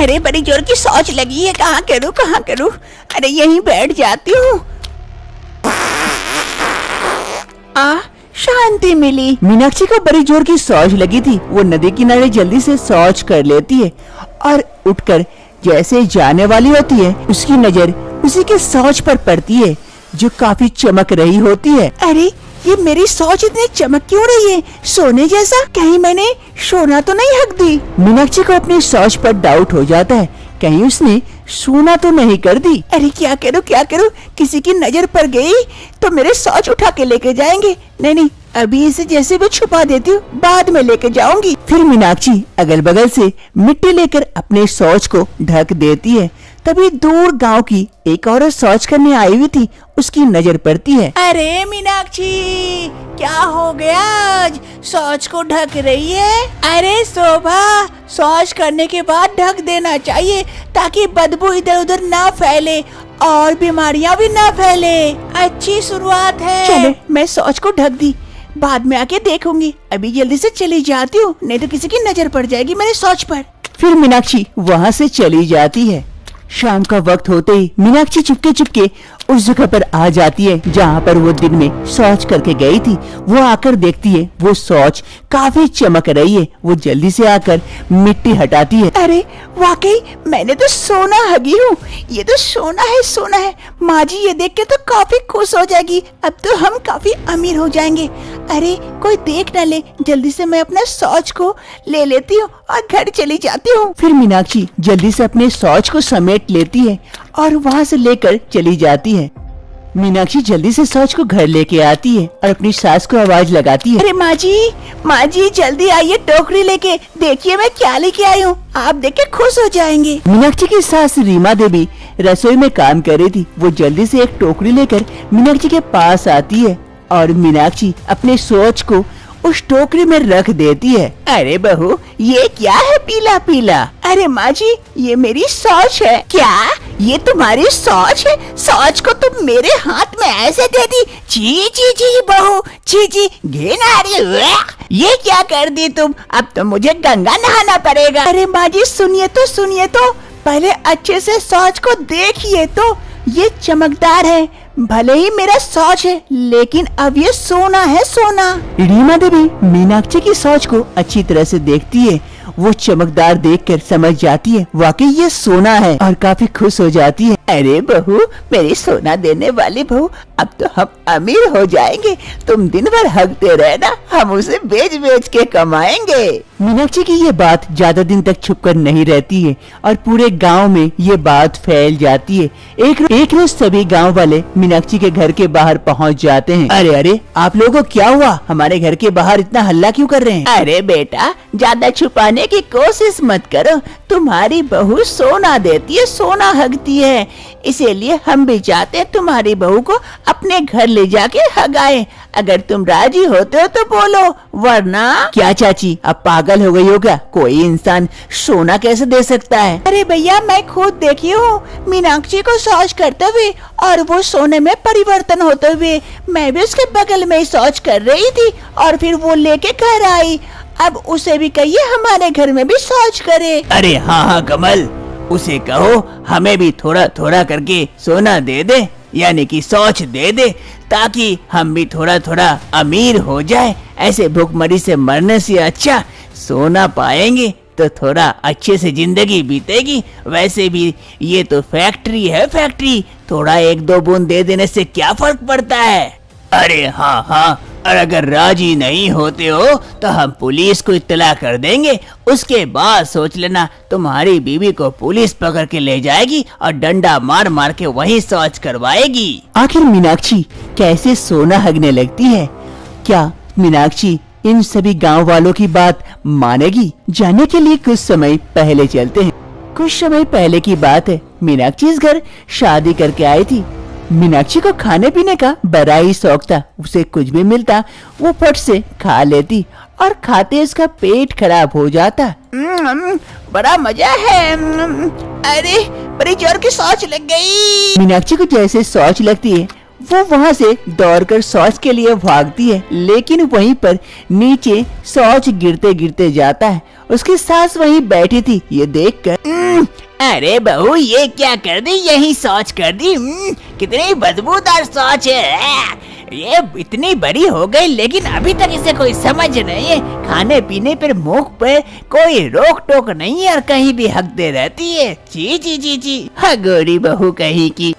अरे बड़ी जोर की शौच लगी है, कहाँ करूँ? अरे यहीं बैठ जाती हूँ। शांति मिली। मीनाक्षी को बड़ी जोर की शौच लगी थी। वो नदी किनारे जल्दी से शौच कर लेती है और उठकर जैसे जाने वाली होती है, उसकी नजर उसी के शौच पर पड़ती है जो काफी चमक रही होती है। अरे ये मेरी शौच इतनी चमक क्यों रही है, सोने जैसा? कहीं मैंने सोना तो नहीं हक दी? मीनाक्षी को अपनी शौच पर डाउट हो जाता है, कहीं उसने सोना तो नहीं कर दी। अरे क्या करूँ? किसी की नजर पड़ गई तो मेरे शौच उठा के लेके जाएंगे। नहीं, अभी इसे जैसे भी छुपा देती हूँ, बाद में लेके जाऊंगी। फिर मीनाक्षी अगल बगल से मिट्टी लेकर अपने शौच को ढक देती है। तभी दूर गांव की एक औरत शौच करने आई हुई थी, उसकी नजर पड़ती है। अरे मीनाक्षी, क्या हो गया? आज शौच को ढक रही है? अरे शोभा, शौच करने के बाद ढक देना चाहिए ताकि बदबू इधर उधर ना फैले और बीमारियां भी ना फैले। अच्छी शुरुआत है। चलो मैं शौच को ढक दी, बाद में आके देखूंगी। अभी जल्दी से चली जाती हूँ, नहीं तो किसी की नजर पड़ जाएगी मेरे शौच पर। फिर मीनाक्षी वहाँ से चली जाती है। शाम का वक्त होते ही मीनाक्षी चुपके उस जगह पर आ जाती है जहाँ पर वो दिन में शौच करके गई थी। वो आकर देखती है वो शौच काफी चमक रही है। वो जल्दी से आकर मिट्टी हटाती है। अरे वाकई मैंने तो सोना हगी हूँ, ये तो सोना है। माँ जी ये देख के तो काफी खुश हो जाएगी। अब तो हम काफी अमीर हो जाएंगे। अरे कोई देख न ले, जल्दी से मैं अपना शौच को ले लेती हूँ और घर चली जाती हूँ। फिर मीनाक्षी जल्दी से अपने शौच को समेट लेती है और वहाँ से लेकर चली जाती है। मीनाक्षी जल्दी से शौच को घर लेके आती है और अपनी सास को आवाज लगाती है। अरे माँ जी जल्दी आइए, टोकरी लेके। देखिए मैं क्या लेके आई हूँ, आप देख के खुश हो जाएंगे। मीनाक्षी की सास रीमा देवी रसोई में काम कर रही थी। वो जल्दी से एक टोकरी लेकर मीनाक्षी के पास आती है और मीनाक्षी अपने शौच को उस टोकरी में रख देती है। अरे बहू, ये क्या है पीला पीला? अरे माँ जी, ये मेरी शौच है। क्या ये तुम्हारी शौच है? शौच को तुम मेरे हाथ में ऐसे दे दी? जी बहू, जी घिन आ रही है। ये क्या कर दी तुम? अब तो मुझे गंगा नहाना पड़ेगा। अरे माँ जी सुनिए तो, पहले अच्छे से शौच को देखिए तो। ये चमकदार है, भले ही मेरा शौच है, लेकिन अब ये सोना है, सोना। रीमा देवी मीनाक्षी की शौच को अच्छी तरह से देखती है। वो चमकदार देखकर समझ जाती है वाकई ये सोना है और काफी खुश हो जाती है। अरे बहू, मेरी सोना देने वाली बहू, अब तो हम अमीर हो जाएंगे। तुम दिन भर हगते रहना, हम उसे बेच के कमाएंगे। मीनाक्षी की ये बात ज्यादा दिन तक छुपकर नहीं रहती है और पूरे गांव में ये बात फैल जाती है। एक रोज सभी गांव वाले मीनाक्षी के घर के बाहर पहुंच जाते हैं। अरे आप लोगों को क्या हुआ? हमारे घर के बाहर इतना हल्ला क्यों कर रहे हैं? अरे बेटा, ज्यादा छुपाने की कोशिश मत करो। तुम्हारी बहू सोना देती है, सोना हगती है, इसीलिए हम भी चाहते हैं तुम्हारी बहू को अपने घर ले जाके हगाए। अगर तुम राजी होते हो तो बोलो, वरना। क्या चाची, अब पागल हो गई हो क्या? कोई इंसान सोना कैसे दे सकता है? अरे भैया, मैं खुद देखी हूँ मीनाक्षी को शौच करते हुए और वो सोने में परिवर्तन होते हुए। मैं भी उसके बगल में ही शौच कर रही थी और फिर वो लेके घर आई। अब उसे भी कहिए हमारे घर में भी शौच करे। अरे हाँ कमल, उसे कहो हमें भी थोड़ा थोड़ा करके सोना दे दे, यानी कि शौच दे दे, ताकि हम भी थोड़ा थोड़ा अमीर हो जाए। ऐसे भूखमरी से मरने से अच्छा सोना पाएंगे तो थोड़ा अच्छे से जिंदगी बीतेगी। वैसे भी ये तो फैक्ट्री है, फैक्ट्री, थोड़ा एक दो बूंद दे देने से क्या फर्क पड़ता है। अरे हाँ, और अगर राजी नहीं होते हो तो हम पुलिस को इत्तला कर देंगे। उसके बाद सोच लेना, तुम्हारी बीवी को पुलिस पकड़ के ले जाएगी और डंडा मार मार के वहीं शौच करवाएगी। आखिर मीनाक्षी कैसे सोना हगने लगती है? क्या मीनाक्षी इन सभी गांव वालों की बात मानेगी? जानने के लिए कुछ समय पहले चलते हैं। कुछ समय पहले की बात है, मीनाक्षी इस घर शादी करके आई थी। मीनाक्षी को खाने पीने का बड़ा ही शौक था। उसे कुछ भी मिलता वो फट से खा लेती और खाते उसका पेट खराब हो जाता। बड़ा मजा है। अरे बड़ी जोर की शौच लग गई। मीनाक्षी को जैसे शौच लगती है वो वहाँ से दौड़कर शौच के लिए भागती है, लेकिन वहीं पर नीचे शौच गिरते गिरते जाता है। उसकी सास वहीं बैठी थी, ये देखकर अरे बहू ये क्या कर दी, यही शौच कर दी। कितनी बदबूदार शौच है, ये इतनी बड़ी हो गई लेकिन अभी तक इसे कोई समझ नहीं है। खाने पीने पर मुंह पे कोई रोक टोक नहीं है और कहीं भी हकते रहती है। जी जी जी जी, हगोरी बहू कहीं की।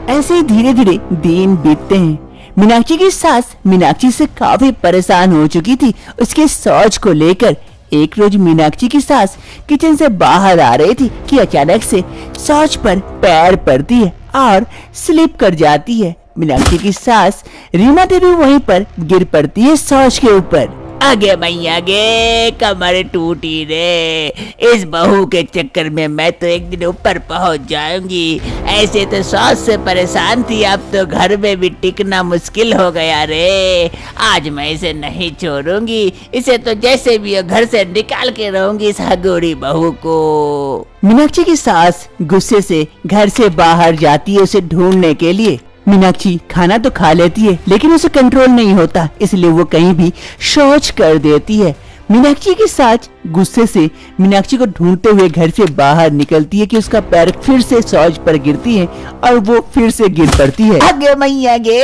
ऐसे धीरे धीरे दिन बीतते हैं। मीनाक्षी की सास मीनाक्षी से काफी परेशान हो चुकी थी उसके शौच को लेकर। एक रोज मीनाक्षी की सास किचन से बाहर आ रही थी कि अचानक से शौच पर पैर पड़ती है और स्लिप कर जाती है। मीनाक्षी की सास रीमा देवी वहीं पर गिर पड़ती है शौच के ऊपर। आगे मैया गे, कमर टूटी रे। इस बहू के चक्कर में मैं तो एक दिन ऊपर पहुंच जाऊंगी। ऐसे तो सास से परेशान थी, अब तो घर में भी टिकना मुश्किल हो गया रे। आज मैं इसे नहीं छोड़ूंगी, इसे तो जैसे भी हो घर से निकाल के रहूंगी इस हगोरी बहू को। मीनाक्षी की सास गुस्से से घर से बाहर जाती है उसे ढूंढने के लिए। मीनाक्षी खाना तो खा लेती है लेकिन उसे कंट्रोल नहीं होता, इसलिए वो कहीं भी शौच कर देती है। मीनाक्षी की सास गुस्से से मीनाक्षी को ढूंढते हुए घर से बाहर निकलती है कि उसका पैर फिर से शौच पर गिरती है और वो फिर से गिर पड़ती है। आगे मैया गे,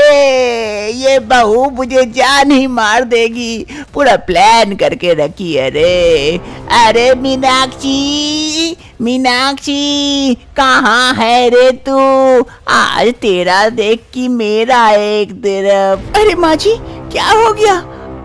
ये बहू मुझे जान ही मार देगी। पूरा प्लान करके रखी है रे। अरे मीनाक्षी, मीनाक्षी कहाँ है रे तू? आज तेरा देख कि मेरा एक तरफ। अरे माँ जी, क्या हो गया?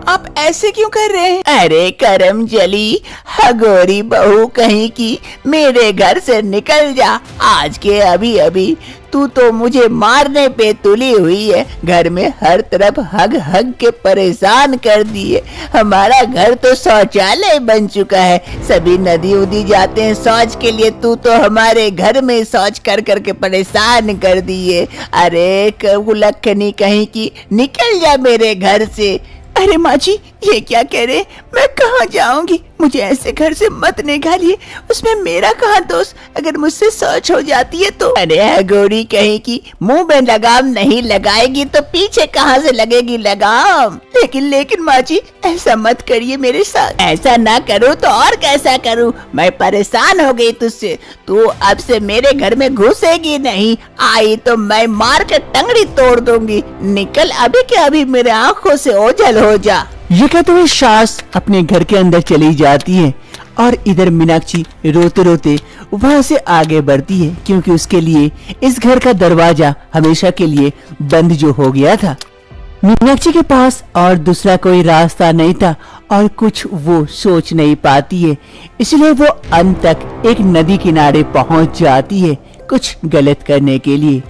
आप ऐसे क्यों कर रहे हैं? अरे करम जली, हगोरी बहू कहीं की, मेरे घर से निकल जा आज के अभी अभी। तू तो मुझे मारने पे तुली हुई है, घर में हर तरफ हग हग के परेशान कर दिए। हमारा घर तो शौचालय बन चुका है, सभी नदी उदी जाते हैं शौच के लिए, तू तो हमारे घर में शौच कर करके परेशान कर दिए। अरे कुलक्खनी कहीं की, निकल जा मेरे घर से। अरे माँ जी, ये क्या कह रहे? मैं कहाँ जाऊंगी? मुझे ऐसे घर से मत निकालिए, उसमें मेरा कहाँ दोष? अगर मुझसे शौच हो जाती है तो। अरे गोरी कहीं की, मुंह में लगाम नहीं लगाएगी तो पीछे कहाँ से लगेगी लगाम? लेकिन माँ जी, ऐसा मत करिए मेरे साथ। ऐसा ना करूँ तो और कैसा करूँ? मैं परेशान हो गई तुझसे। तू अब से मेरे घर में घुसेगी नहीं, आई तो मैं मार के टंगड़ी तोड़ दूंगी। निकल अभी के अभी मेरे आँखों से ओझल हो जा। ये कहते हुए सास अपने घर के अंदर चली जाती है और इधर मीनाक्षी रोते रोते वहां से आगे बढ़ती है, क्योंकि उसके लिए इस घर का दरवाजा हमेशा के लिए बंद जो हो गया था। मीनाक्षी के पास और दूसरा कोई रास्ता नहीं था और कुछ वो सोच नहीं पाती है, इसलिए वो अंत तक एक नदी किनारे पहुंच जाती है कुछ गलत करने के लिए।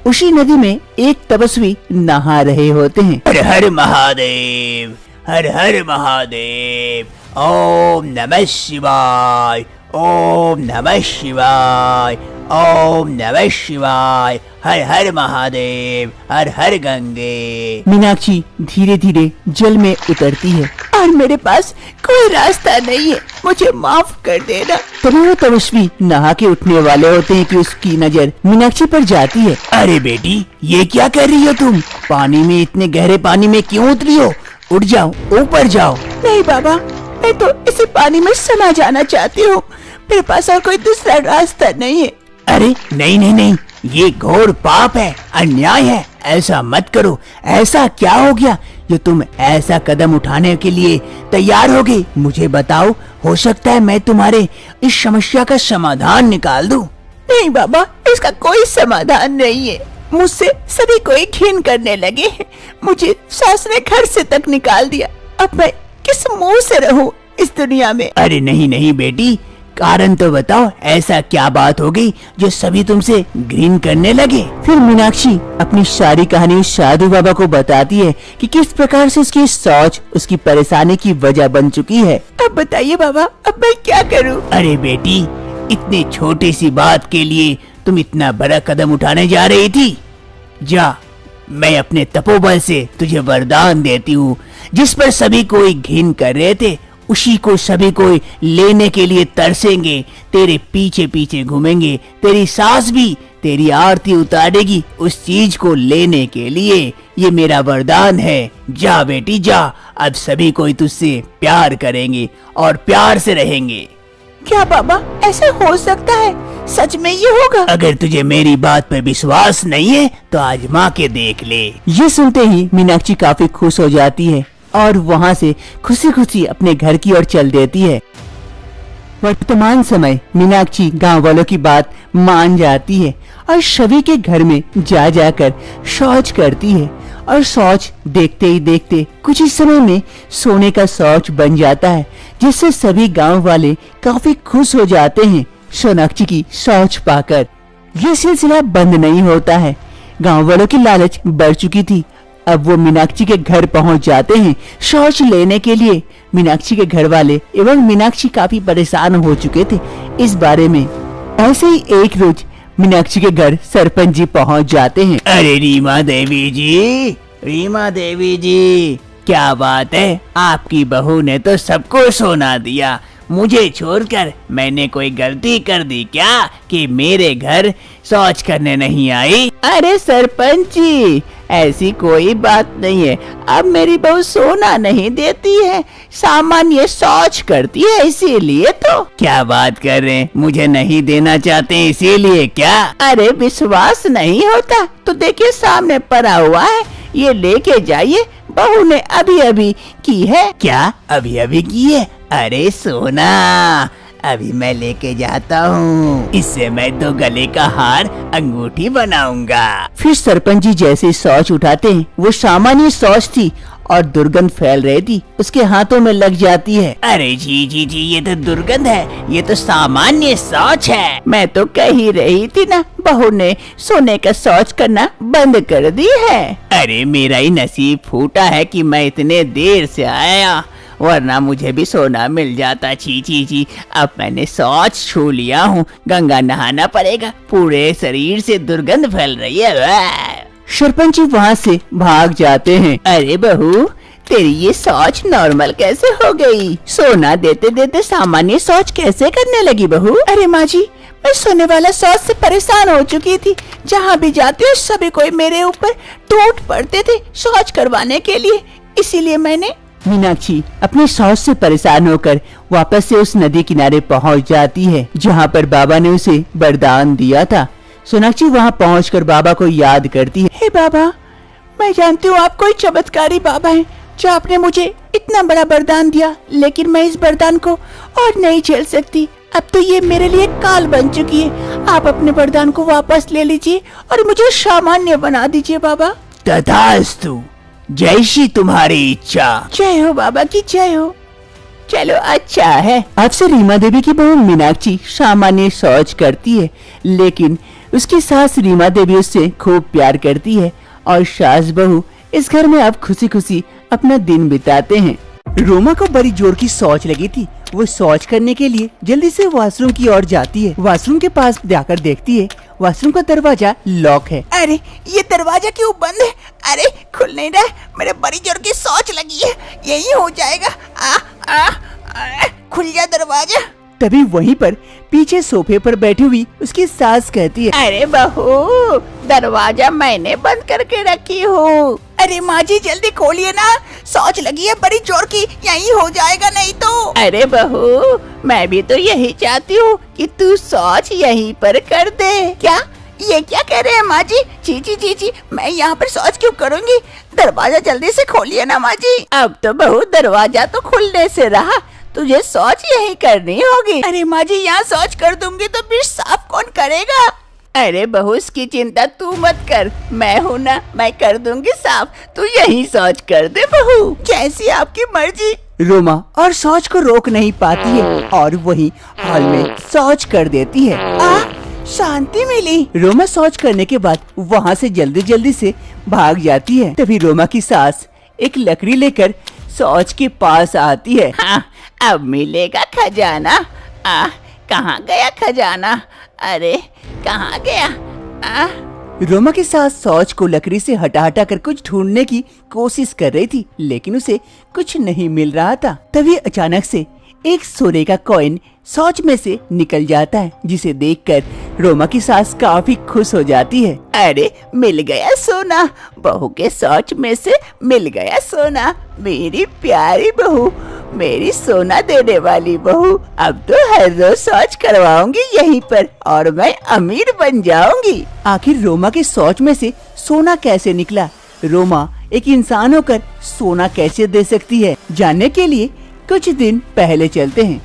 उसी नदी में एक तपस्वी नहा रहे होते हैं। हर हर महादेव, हर हर महादेव, ओम नमः शिवाय, ओम नमः शिवाय, ओम नमः शिवाय, हर हर महादेव, हर हर गंगे। मीनाक्षी धीरे धीरे जल में उतरती है और मेरे पास कोई रास्ता नहीं है, मुझे माफ कर देना। तभी वो तपस्वी नहा के उठने वाले होते हैं कि उसकी नजर मीनाक्षी पर जाती है। अरे बेटी, ये क्या कर रही हो तुम? पानी में, इतने गहरे पानी में क्यों उतरी हो? उठ जाओ, ऊपर जाओ। नहीं बाबा, मैं तो इसी पानी में समा जाना चाहती हूँ, मेरे पास और कोई दूसरा रास्ता नहीं है। अरे नहीं नहीं नहीं, ये घोर पाप है, अन्याय है, ऐसा मत करो। ऐसा क्या हो गया जो तुम ऐसा कदम उठाने के लिए तैयार हो गई? मुझे बताओ, हो सकता है मैं तुम्हारे इस समस्या का समाधान निकाल दूं। नहीं बाबा, इसका कोई समाधान नहीं है। मुझसे सभी कोई घिन करने लगे हैं, मुझे सास ने घर से तक निकाल दिया। अब मैं किस मुंह से रहूं इस दुनिया में? अरे नहीं नहीं बेटी, कारण तो बताओ, ऐसा क्या बात हो गई जो सभी तुमसे घृण करने लगे? फिर मीनाक्षी अपनी सारी कहानी साधु बाबा को बताती है कि किस प्रकार से उसकी शौच उसकी परेशानी की वजह बन चुकी है। अब बताइए बाबा, अब मैं क्या करूं? अरे बेटी, इतनी छोटी सी बात के लिए तुम इतना बड़ा कदम उठाने जा रही थी? जा, मैं अपने तपोबल से तुझे वरदान देती हूँ। जिस पर सभी कोई घिन कर रहे थे, उसी को सभी को लेने के लिए तरसेंगे, तेरे पीछे पीछे घूमेंगे। तेरी सास भी तेरी आरती उतारेगी उस चीज को लेने के लिए। ये मेरा वरदान है। जा बेटी जा, अब सभी कोई तुझसे प्यार करेंगे और प्यार से रहेंगे। क्या बाबा, ऐसा हो सकता है? सच में ये होगा? अगर तुझे मेरी बात पर विश्वास नहीं है तो आजमा के देख ले। ये सुनते ही मीनाक्षी काफी खुश हो जाती है और वहाँ से खुशी खुशी अपने घर की ओर चल देती है। वर्तमान समय मीनाक्षी गांव वालों की बात मान जाती है और छवि के घर में जा जाकर शौच करती है और शौच देखते ही देखते कुछ ही समय में सोने का शौच बन जाता है, जिससे सभी गांव वाले काफी खुश हो जाते हैं सोनाक्षी की शौच पाकर। ये सिलसिला बंद नहीं होता है। गांव वालों की लालच बढ़ चुकी थी। अब वो मीनाक्षी के घर पहुंच जाते हैं शौच लेने के लिए। मीनाक्षी के घर वाले एवं मीनाक्षी काफी परेशान हो चुके थे इस बारे में। ऐसे ही एक रोज मीनाक्षी के घर सरपंच जी पहुंच जाते हैं। अरे रीमा देवी जी, रीमा देवी जी, क्या बात है? आपकी बहू ने तो सबको सोना दिया, मुझे छोड़कर। मैंने कोई गलती कर दी क्या कि मेरे घर शौच करने नहीं आई? अरे सरपंच जी, ऐसी कोई बात नहीं है। अब मेरी बहू सोना नहीं देती है, सामान्य शौच करती है, इसीलिए तो। क्या बात कर रहे हैं? मुझे नहीं देना चाहते इसीलिए क्या? अरे विश्वास नहीं होता तो देखिए सामने पड़ा हुआ है, ये लेके जाइए। बहू ने अभी अभी की है। क्या अभी अभी की है? अरे सोना, अभी मैं लेके जाता हूँ। इससे मैं तो गले का हार, अंगूठी बनाऊंगा। फिर सरपंच जी जैसे शौच उठाते हैं, वो सामान्य शौच थी और दुर्गंध फैल रही थी, उसके हाथों में लग जाती है। अरे जी जी जी, ये तो दुर्गंध है, ये तो सामान्य शौच है। मैं तो कह ही रही थी ना, बहू ने सोने का शौच करना बंद कर दी है। अरे मेरा ही नसीब फूटा है कि मैं इतने देर से आया, वरना मुझे भी सोना मिल जाता। छी छी छी, अब मैंने शौच छू लिया हूँ, गंगा नहाना पड़ेगा, पूरे शरीर से दुर्गंध फैल रही है। सरपंच जी वहाँ से भाग जाते हैं। अरे बहू, तेरी ये शौच नॉर्मल कैसे हो गई? सोना देते देते सामान्य शौच कैसे करने लगी बहू? अरे माँ जी, मैं सोने वाला शौच से परेशान हो चुकी थी। जहाँ भी जाती हूँ सभी कोई मेरे ऊपर टूट पड़ते थे शौच करवाने के लिए, इसीलिए मैंने। मीनाक्षी अपने शौच से परेशान होकर वापस से उस नदी किनारे पहुंच जाती है जहां पर बाबा ने उसे वरदान दिया था। सोनाक्षी वहां पहुंचकर बाबा को याद करती है। हे बाबा, मैं जानती हूँ आप कोई चमत्कारी बाबा हैं, जो आपने मुझे इतना बड़ा वरदान दिया, लेकिन मैं इस वरदान को और नहीं झेल सकती। अब तो ये मेरे लिए काल बन चुकी है। आप अपने वरदान को वापस ले लीजिए और मुझे सामान्य बना दीजिए बाबा। तथास्तु, जैसी तुम्हारी इच्छा। जय हो बाबा की जय हो। चलो अच्छा है। अब से रीमा देवी की बहू मीनाक्षी सामान्य शौच करती है, लेकिन उसकी सास रीमा देवी उससे खूब प्यार करती है और सास बहू इस घर में अब खुशी खुशी अपना दिन बिताते हैं। रोमा को बड़ी जोर की शौच लगी थी। वो शौच करने के लिए जल्दी से वॉशरूम की ओर जाती है। वॉशरूम के पास जाकर देखती है वॉशरूम का दरवाजा लॉक है। अरे ये दरवाजा क्यों बंद है? अरे खुल नहीं रहा, मेरे बड़ी जोर की शौच लगी है, यही हो जाएगा। खुल जा दरवाजा। तभी वहीं पर पीछे सोफे पर बैठी हुई उसकी सास कहती है। अरे बहू, दरवाजा मैंने बंद करके रखी हूँ। अरे माँ जी जल्दी खोलिए ना, शौच लगी है बड़ी जोर की, यही हो जाएगा नहीं तो। अरे बहू, मैं भी तो यही चाहती हूँ कि तू शौच यहीं पर कर दे। क्या ये क्या कह रहे हैं माँ जी? जी जी जी जी, मैं यहाँ पर शौच क्यों करूँगी? दरवाजा जल्दी से खोलिए ना माँ जी। अब तो बहू दरवाजा तो खुलने से रहा, तुझे शौच यही करनी होगी। अरे माँ जी, यहाँ शौच कर दूंगी तो फिर साफ कौन करेगा? अरे बहू इसकी चिंता तू मत कर, मैं हूँ ना, मैं कर दूंगी साफ, तू यही शौच कर दे बहू, जैसी आपकी मर्जी। रोमा और शौच को रोक नहीं पाती है और वही हाल में शौच कर देती है। शांति मिली। रोमा शौच करने के बाद वहाँ से जल्दी जल्दी से भाग जाती है। तभी रोमा की सास एक लकड़ी लेकर शौच के पास आती है। हाँ, अब मिलेगा खजाना। कहाँ गया खजाना? अरे कहाँ गया? रोमा की सास शौच को लकड़ी से हटा हटा कर कुछ ढूंढने की कोशिश कर रही थी, लेकिन उसे कुछ नहीं मिल रहा था। तभी अचानक से एक सोने का कॉइन शौच में से निकल जाता है, जिसे देखकर रोमा की सास काफी खुश हो जाती है। अरे मिल गया सोना, बहू के शौच में से मिल गया सोना। मेरी प्यारी बहू, मेरी सोना देने वाली बहू। अब तो हर रोज शौच करवाऊंगी यहीं पर और मैं अमीर बन जाऊंगी। आखिर रोमा के शौच में से सोना कैसे निकला? रोमा एक इंसान होकर सोना कैसे दे सकती है? जानने के लिए कुछ दिन पहले चलते हैं।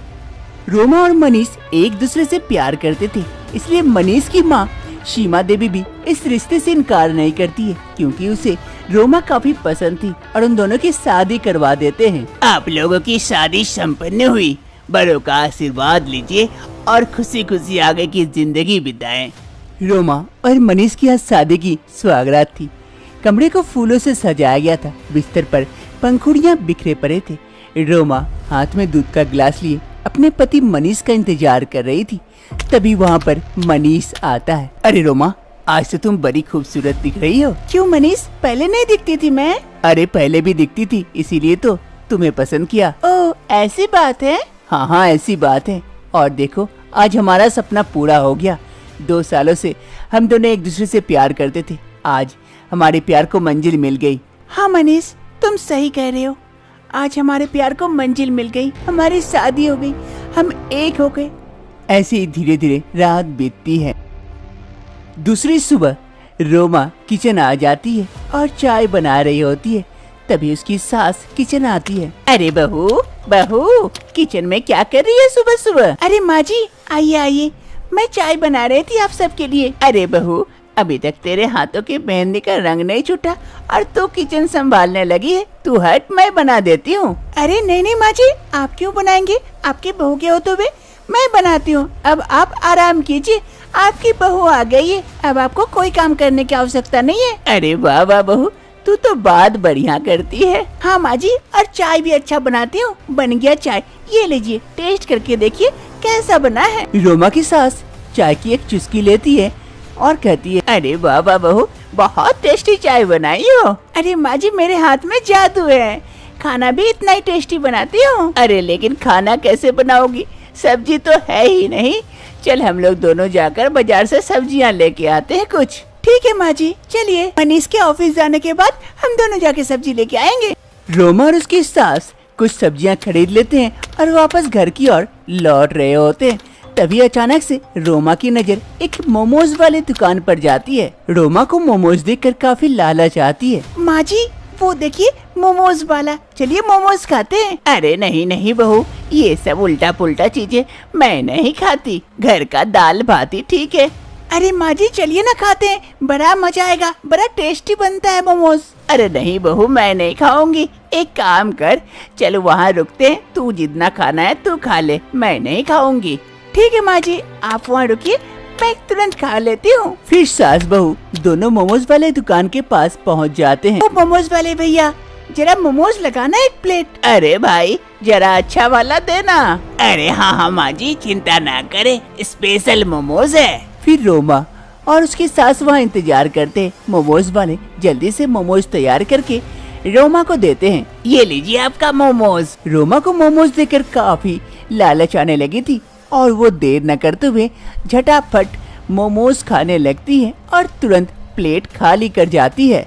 रोमा और मनीष एक दूसरे से प्यार करते थे, इसलिए मनीष की माँ सीमा देवी भी इस रिश्ते से इनकार नहीं करती है, क्योंकि उसे रोमा काफी पसंद थी और उन दोनों की शादी करवा देते हैं। आप लोगों की शादी संपन्न हुई, बड़ों का आशीर्वाद लीजिए और खुशी खुशी आगे की जिंदगी बिताएं। रोमा और मनीष की आज शादी की सौगात थी। कमरे को फूलों से सजाया गया था, बिस्तर पर पंखुड़ियाँ बिखरे पड़े थे। रोमा हाथ में दूध का गिलास लिए अपने पति मनीष का इंतजार कर रही थी। तभी वहाँ पर मनीष आता है। अरे रोमा, आज तो तुम बड़ी खूबसूरत दिख रही हो। क्यों मनीष, पहले नहीं दिखती थी मैं? अरे पहले भी दिखती थी, इसीलिए तो तुम्हें पसंद किया। ओह, ऐसी बात है? हाँ, ऐसी बात है। और देखो, आज हमारा सपना पूरा हो गया। 2 सालों से हम दोनों एक दूसरे से प्यार करते थे, आज हमारे प्यार को मंजिल मिल गई। हाँ मनीष, तुम सही कह रहे हो। आज हमारे प्यार को मंजिल मिल गई, हमारी शादी हो गई, हम एक हो गए। ऐसे ही धीरे धीरे रात बीतती है। दूसरी सुबह रोमा किचन आ जाती है और चाय बना रही होती है। तभी उसकी सास किचन आती है। अरे बहू, बहू किचन में क्या कर रही है सुबह सुबह? अरे माँ जी, आइए आइए, मैं चाय बना रही थी आप सबके लिए। अरे बहू, अभी तक तेरे हाथों की मेहंदी का रंग नहीं छूटा और तू किचन संभालने लगी है। तू हट, मैं बना देती हूँ। अरे नहीं नहीं माँ जी, आप क्यों बनाएंगे? आपकी बहू के होते हुए मैं बनाती हूँ। अब आप आराम कीजिए, आपकी बहू आ गई है, अब आपको कोई काम करने की आवश्यकता नहीं है। अरे वाह वाह बहू, तू तो बात बढ़िया करती है। हाँ माँ जी, और चाय भी अच्छा बनाती हूँ। बन गया चाय, ये लीजिए, टेस्ट करके देखिए कैसा बना है। रोमा की सास चाय की एक चुस्की लेती है और कहती है, अरे वाह वाह बहू, बहुत टेस्टी चाय बनाई हो। अरे माँ जी, मेरे हाथ में जादू है, खाना भी इतना ही टेस्टी बनाती हूँ। अरे लेकिन खाना कैसे बनाओगी? सब्जी तो है ही नहीं। चल हम लोग दोनों जाकर बाजार से सब्जियाँ लेके आते हैं कुछ। ठीक है माँ जी, चलिए। मनीष के ऑफिस जाने के बाद हम दोनों जाके सब्जी लेके आएंगे। रोमा और उसकी सास कुछ सब्जियाँ खरीद लेते हैं और वापस घर की ओर लौट रहे होते हैं। तभी अचानक से रोमा की नजर एक मोमोज वाले दुकान पर जाती है। रोमा को मोमोज देखकर काफी लालच आती है। माँ जी, वो देखिए मोमोज वाला, चलिए मोमोज खाते हैं। अरे नहीं नहीं बहू, ये सब उल्टा पुल्टा चीजें मैं नहीं खाती, घर का दाल भात ही ठीक है। अरे माँ जी चलिए ना, खाते हैं, बड़ा मजा आएगा, बड़ा टेस्टी बनता है मोमोज। अरे नहीं बहू, मैं नहीं खाऊंगी। एक काम कर, चलो वहाँ रुकते हैं, तू जितना खाना है तू खा ले, मैं नहीं खाऊंगी। ठीक है माँ जी, आप वहाँ रुकिए, मैं तुरंत खा लेती हूँ। फिर सास बहू दोनों मोमोज वाले दुकान के पास पहुँच जाते हैं। ओ मोमोज वाले भैया, जरा मोमोज लगाना एक प्लेट। अरे भाई, जरा अच्छा वाला देना। अरे हाँ हाँ माँ जी, चिंता ना करे, स्पेशल मोमोज है। फिर रोमा और उसकी सास वहाँ इंतजार करते। मोमोज वाले जल्दी से मोमोज तैयार करके रोमा को देते हैं। ये लीजिए आपका मोमोज। रोमा को मोमोज देकर काफी लालच आने लगी थी और वो देर न करते हुए झटाफट मोमोज खाने लगती है और तुरंत प्लेट खाली कर जाती है।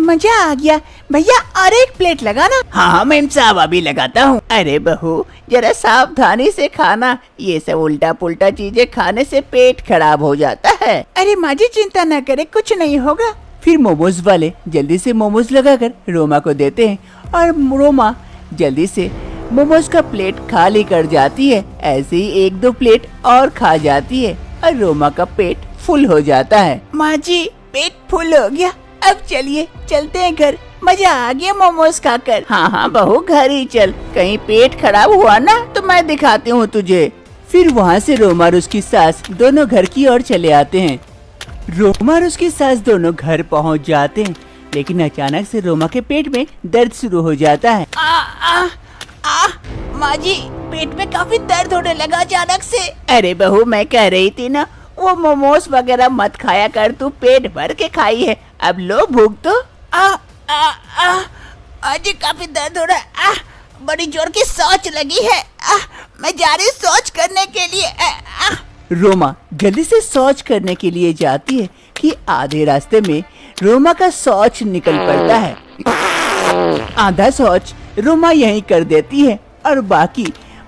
मजा आ गया भैया, और एक प्लेट लगाना। हाँ हाँ मैम साहब, अभी लगाता हूँ। अरे बहू, जरा सावधानी से खाना, ये सब उल्टा पुल्टा चीजें खाने से पेट खराब हो जाता है। अरे माँ जी चिंता न करे, कुछ नहीं होगा। फिर मोमोज वाले जल्दी से मोमोज लगाकर रोमा को देते हैं और रोमा जल्दी से मोमोज का प्लेट खाली कर जाती है। ऐसे ही 1-2 प्लेट और खा जाती है और रोमा का पेट फुल हो जाता है। माँ जी पेट फुल हो गया, अब चलिए चलते हैं घर, मजा आ गया मोमोज खाकर। हाँ हाँ बहू, घर ही चल, कहीं पेट खराब हुआ ना तो मैं दिखाती हूँ तुझे। फिर वहाँ से रोमा और उसकी सास दोनों घर की ओर चले आते हैं। रोमा और उसकी सास दोनों घर पहुँच जाते हैं, लेकिन अचानक से रोमा के पेट में दर्द शुरू हो जाता है। माँ जी, पेट में काफी दर्द होने लगा अचानक से। अरे बहू, मैं कह रही थी ना, वो मोमोज वगैरह मत खाया कर, तू पेट भर के खाई है, अब लो भूख तो। आज काफी दर्द हो रहा है, बड़ी जोर की सोच लगी है, मैं जा रही शौच करने के लिए। रोमा जल्दी से शौच करने के लिए जाती है कि आधे रास्ते में रोमा का शौच निकल पड़ता है। आधा शौच रोमा यहीं कर देती है और बाकी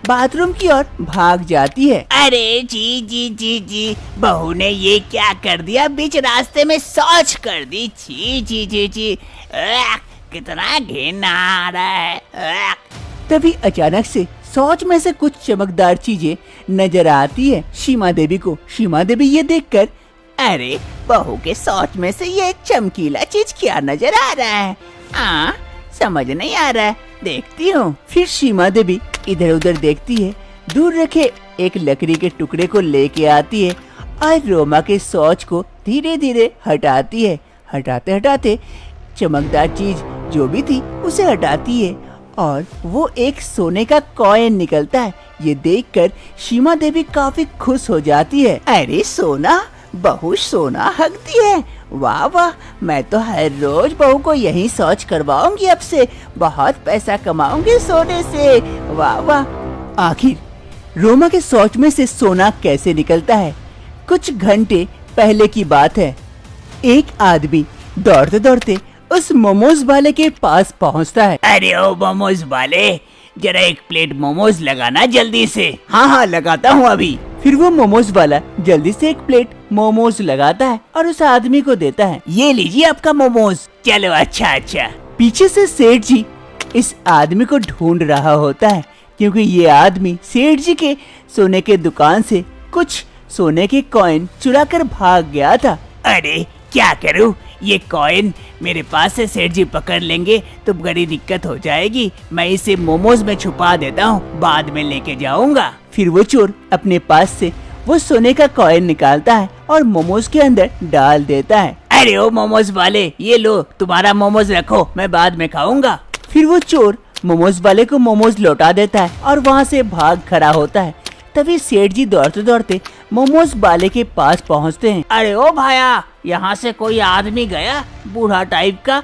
बाथरूम की ओर भाग जाती है। अरे जी जी जी जी, बहू ने ये क्या कर दिया, बीच रास्ते में शौच कर दी। जी जी जी जी, कितना घिना आ रहा है। तभी अचानक से शौच में से कुछ चमकदार चीजें नजर आती है सीमा देवी को। सीमा देवी ये देखकर, अरे बहू के शौच में से ये चमकीला चीज क्या नजर आ रहा है? समझ नहीं आ रहा है, देखती हूँ। फिर सीमा देवी इधर उधर देखती है, दूर रखे एक लकड़ी के टुकड़े को लेके आती है और रोमा के शौच को धीरे धीरे हटाती है। हटाते हटाते चमकदार चीज जो भी थी उसे हटाती है और वो एक सोने का कॉइन निकलता है। ये देखकर सीमा देवी काफी खुश हो जाती है। अरे सोना, बहू सोना हकती है, वाह वाह, मैं तो हर रोज बहू को यही शौच करवाऊंगी, अब से बहुत पैसा कमाऊंगी सोने से, वाह वाह। आखिर रोमा के शौच में से सोना कैसे निकलता है? कुछ घंटे पहले की बात है। एक आदमी दौड़ते दौड़ते उस मोमोज वाले के पास पहुंचता है। अरे ओ मोमोज वाले, जरा एक प्लेट मोमोज लगाना जल्दी से। हाँ लगाता हूँ अभी। फिर वो मोमोज वाला जल्दी से एक प्लेट मोमोज लगाता है और उस आदमी को देता है। ये लीजिए आपका मोमोज। चलो अच्छा। पीछे से सेठ जी इस आदमी को ढूंढ रहा होता है, क्योंकि ये आदमी सेठ जी के सोने के दुकान से कुछ सोने के कॉइन चुरा कर भाग गया था। अरे क्या करूँ, ये कॉइन मेरे पास से सेठ जी पकड़ लेंगे तो बड़ी दिक्कत हो जाएगी। मैं इसे मोमोज में छुपा देता हूँ, बाद में लेके जाऊंगा। फिर वो चोर अपने पास से वो सोने का कॉइन निकालता है और मोमोज के अंदर डाल देता है। अरे ओ मोमोज वाले, ये लो तुम्हारा मोमोज रखो, मैं बाद में खाऊंगा। फिर वो चोर मोमोज वाले को मोमोज लौटा देता है और वहाँ से भाग खड़ा होता है। तभी सेठ जी दौड़ते दौड़ते मोमोज वाले के पास पहुँचते हैं। अरे ओ भाया, यहाँ से कोई आदमी गया बूढ़ा टाइप का?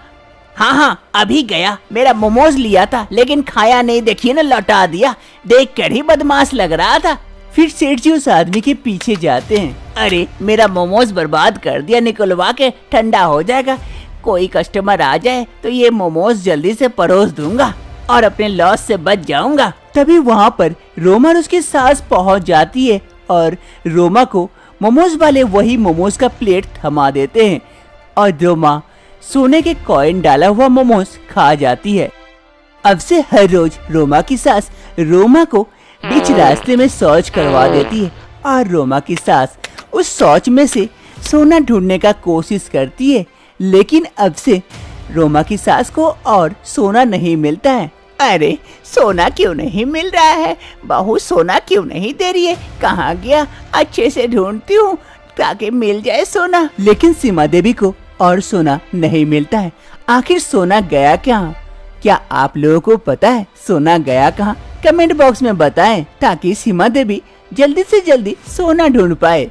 हाँ अभी गया, मेरा मोमोज लिया था लेकिन खाया नहीं, देखिए ना लौटा दिया, देख कर ही बदमाश लग रहा था। फिर सेठ जी उस आदमी के पीछे जाते हैं। अरे मेरा मोमोज बर्बाद कर दिया, निकलवा के ठंडा हो जाएगा, कोई कस्टमर आ जाए तो ये मोमोज जल्दी से परोस दूंगा और अपने लॉस से बच जाऊंगा। तभी वहाँ पर रोमा और उसकी सास पहुँच जाती है और रोमा को मोमोज वाले वही मोमोज का प्लेट थमा देते हैं और रोमा सोने के कॉइन डाला हुआ मोमोज खा जाती है। अब से हर रोज रोमा की सास रोमा को बीच रास्ते में शौच करवा देती है और रोमा की सास उस शौच में से सोना ढूंढने का कोशिश करती है, लेकिन अब से रोमा की सास को और सोना नहीं मिलता है। अरे सोना क्यों नहीं मिल रहा है, बहू सोना क्यों नहीं दे रही है, कहाँ गया, अच्छे से ढूंढती हूँ ताकि मिल जाए सोना। लेकिन सीमा देवी को और सोना नहीं मिलता है। आखिर सोना गया कहाँ? क्या आप लोगों को पता है सोना गया कहाँ? कमेंट बॉक्स में बताएं ताकि सीमा देवी जल्दी से जल्दी सोना ढूंढ पाए।